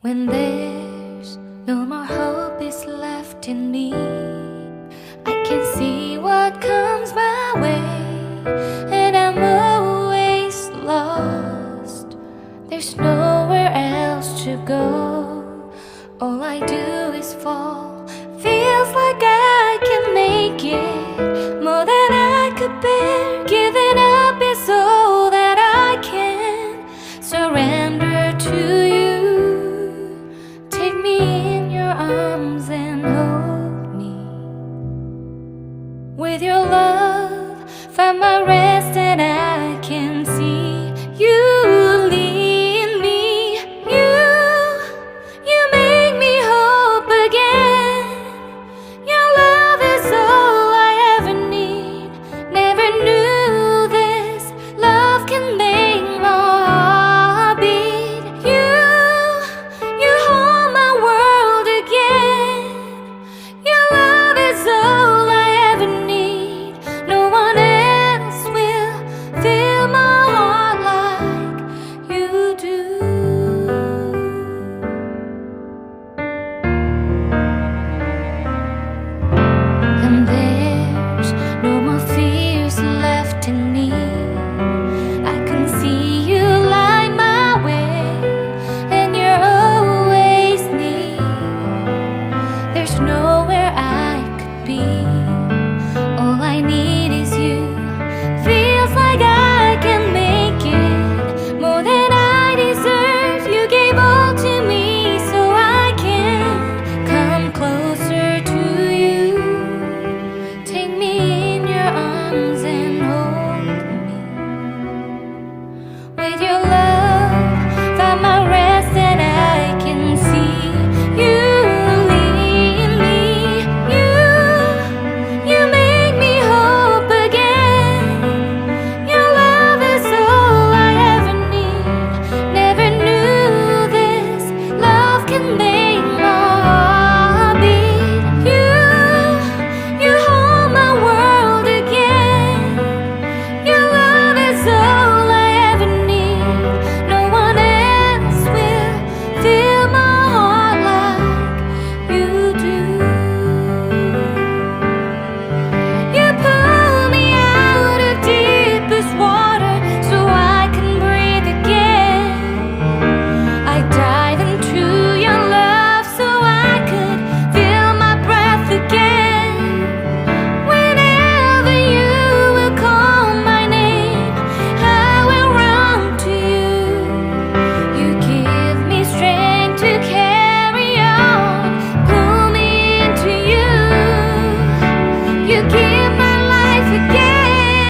When there's no more hope is left in me, I can see what comes my way, and I'm always lost. There's nowhere else to go. All I do is fall. Feels like I can make it more than I could bear. Giving up is all that I can surrender to you. Take me in your arms and hold me. With your love, find my rest, and I can see you lead me. You make me hope again. Your love is all I ever need. Never knew this love can make my heart beat. You hold my world again. Your love is all I ever need. No one else will fill my heart like you do. And there's no more fears left in me. I can see you light my way, and you're always near. There's nowhere I could be. All I need is you. Feels like I can make it more than I deserve. You gave all to me so I can come closer to you. Take me in your arms and hold me. With your love, find my rest, and I can see you lead me. You make me hope again. Your love is all I ever need. Never knew this love can make my heart beat. You hold my world again. Your love is all I ever need. No one else will fill my heart like you do. You pull me out of deepest water so I can breathe again. I dive into your love so I could feel my breath again. Whenever you will call my name, I will run to you. You give me strength to carry on. Pull me into you. You give